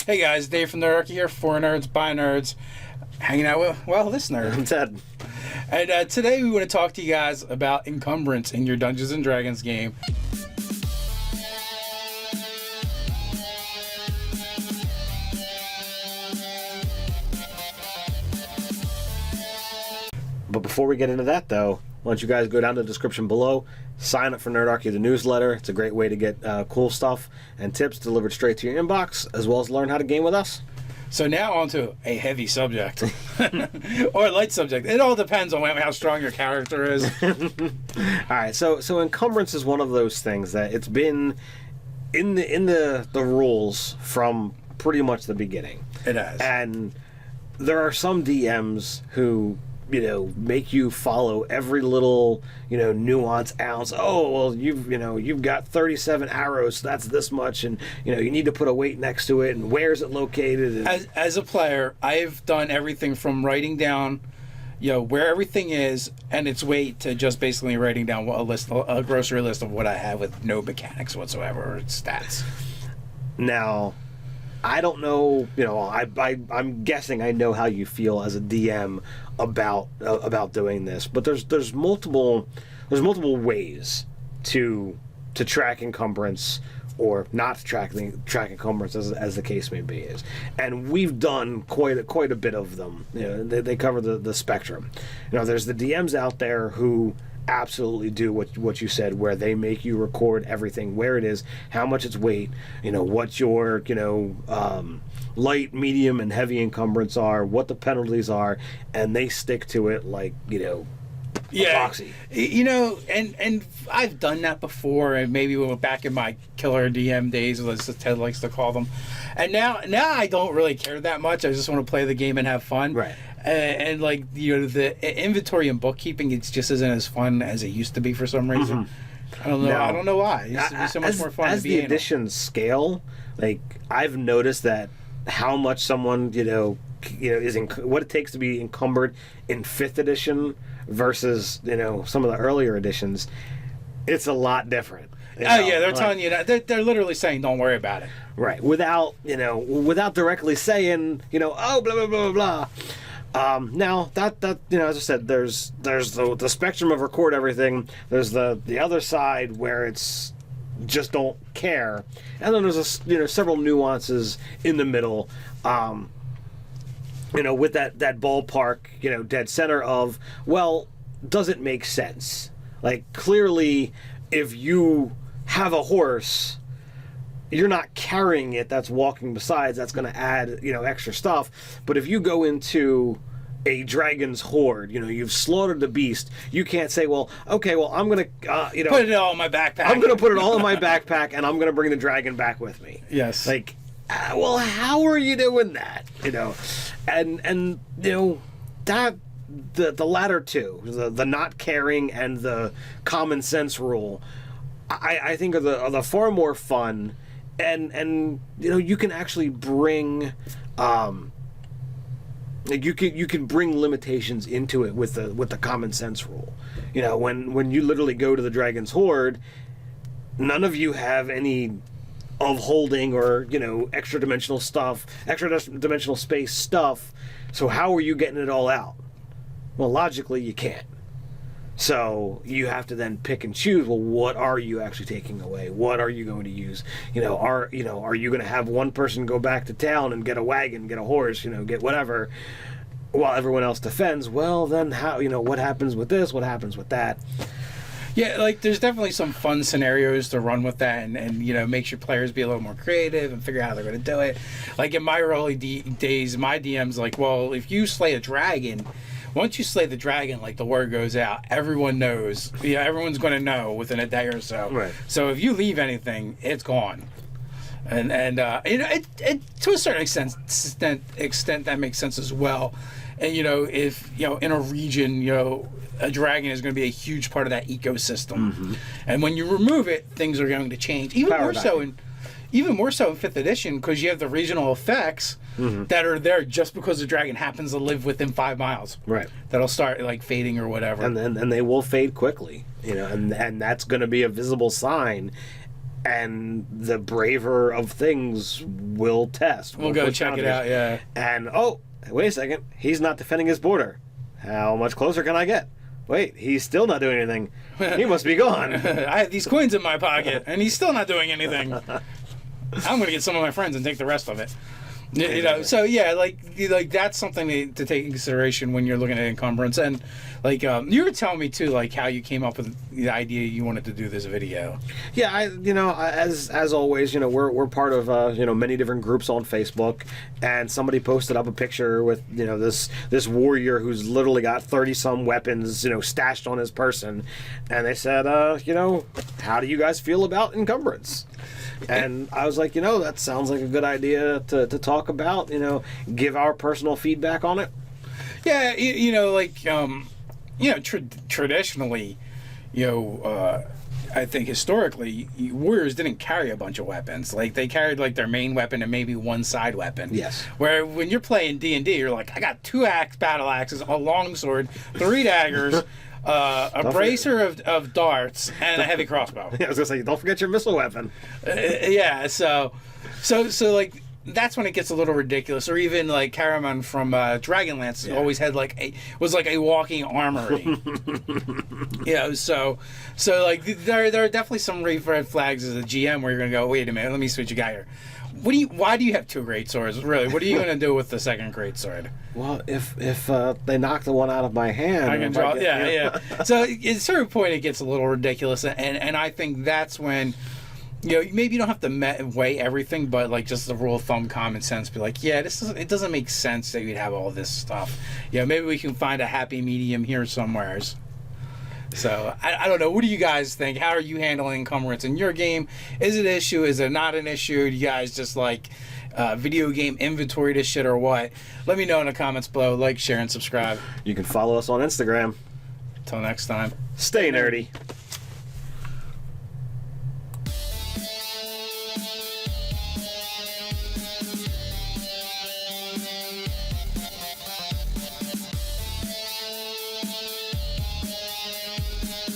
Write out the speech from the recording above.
Hey guys, Dave from Nerdarchy here, for nerds, by nerds, hanging out with, well, this nerd. I'm Ted. And today we want to talk to you guys about Encumbrance in your Dungeons & Dragons game. But before we get into that, though, why don't you guys go down to the description below, sign up for Nerdarchy, the newsletter. It's a great way to get cool stuff and tips delivered straight to your inbox, as well as learn how to game with us. So now on to a heavy subject, or a light subject. It all depends on how strong your character is. All right, so Encumbrance is one of those things that it's been in the rules from pretty much the beginning. It has. And there are some DMs who, make you follow every little, nuance ounce. Oh, well, you've got 37 arrows, so that's this much, and, you need to put a weight next to it, and where's it located? And as a player, I've done everything from writing down, where everything is and its weight to just basically writing down a grocery list of what I have with no mechanics whatsoever or stats. Now, I don't know, I'm guessing I know how you feel as a DM about doing this, but there's multiple ways to track encumbrance or not track encumbrance, as the case may be, and we've done quite a bit of them. They cover the spectrum. There's the DMs out there who absolutely do what you said, where they make you record everything, where it is, how much its weight, what your light, medium, and heavy encumbrance are, what the penalties are, and they stick to it like proxy. And I've done that before, and maybe we were back in my killer DM days, as Ted likes to call them. And now I don't really care that much. I just want to play the game and have fun. Right. And the inventory and bookkeeping, it just isn't as fun as it used to be for some reason. I don't know. No. I don't know why. It used to be so much more fun. As the editions scale, I've noticed that how much someone is what it takes to be encumbered in 5th edition versus some of the earlier editions, it's a lot different. They're telling you that they're literally saying don't worry about it. Right, without directly saying oh, blah blah blah blah. Now that as I said, there's the spectrum of record everything. There's the other side where it's just don't care, and then there's several nuances in the middle. With that ballpark, dead center of, well, does it make sense? Clearly, if you have a horse, you're not carrying it, that's walking besides, that's going to add, extra stuff. But if you go into a dragon's horde, you've slaughtered the beast, you can't say, well, okay, well, I'm going to, put it all in my backpack. I'm going to put it all in my backpack, and I'm going to bring the dragon back with me. Yes. Well, how are you doing that? And that the latter two, the not caring and the common sense rule, I think are the far more fun, and you can actually bring you can bring limitations into it with the common sense rule. When you literally go to the dragon's horde, none of you have any of holding or extra dimensional space stuff, so how are you getting it all out? Well, logically you can't, so you have to then pick and choose. Well, what are you actually taking away? What are you going to use? Are you going to have one person go back to town and get a wagon, get a horse, get whatever, while everyone else defends? Well, then how, what happens with this, what happens with that? Yeah, there's definitely some fun scenarios to run with that, and makes your players be a little more creative and figure out how they're going to do it. In my early days, my DM's well, if you slay a dragon, once you slay the dragon, the word goes out, everyone knows. Everyone's going to know within a day or so. Right. So if you leave anything, it's gone. And it to a certain extent that makes sense as well. And if in a region, a dragon is going to be a huge part of that ecosystem. Mm-hmm. And when you remove it, things are going to change. Even more so in 5th edition, because you have the regional effects that are there just because the dragon happens to live within 5 miles. Right. That'll start fading or whatever. And they will fade quickly. And that's going to be a visible sign. and the braver of things will test. We'll go push check it boundaries. out, yeah. And, oh, wait a second. He's not defending his border. How much closer can I get? Wait, he's still not doing anything. He must be gone. I have these coins in my pocket, and he's still not doing anything. I'm going to get some of my friends and take the rest of it. You know, so yeah, like that's something to take in consideration when you're looking at encumbrance. And like you were telling me too, like how you came up with the idea you wanted to do this video. Yeah, as always, we're part of many different groups on Facebook, and somebody posted up a picture with this warrior who's literally got 30-some weapons stashed on his person, and they said how do you guys feel about encumbrance? And I was like, that sounds like a good idea to talk about, give our personal feedback on it. Yeah, traditionally, I think historically, warriors didn't carry a bunch of weapons. Like, they carried, like, their main weapon and maybe one side weapon. Yes. Where when you're playing D&D, you're like, I got 2 battle axes, a longsword, 3 daggers, a bracer of darts, and a heavy crossbow. Yeah, I was going to say, don't forget your missile weapon. Yeah, so like, that's when it gets a little ridiculous. Or even like Caraman from Dragonlance always had was like a walking armory. So like there are definitely some red flags as a GM where you're gonna go, wait a minute, let me switch a guy here. Why do you have 2 great swords? Really, what are you gonna do with the second great sword? Well, if they knock the one out of my hand, I can draw. Yeah. So at a certain point, it gets a little ridiculous, and I think that's when. Maybe you don't have to weigh everything, but like just the rule of thumb, common sense, be like, yeah, it doesn't make sense that you'd have all this stuff. Maybe we can find a happy medium here somewheres. So I don't know. What do you guys think? How are you handling encumbrance in your game? Is it an issue? Is it not an issue? Do you guys just like video game inventory this shit or what? Let me know in the comments below. Like, share, and subscribe. You can follow us on Instagram. Till next time. Stay nerdy.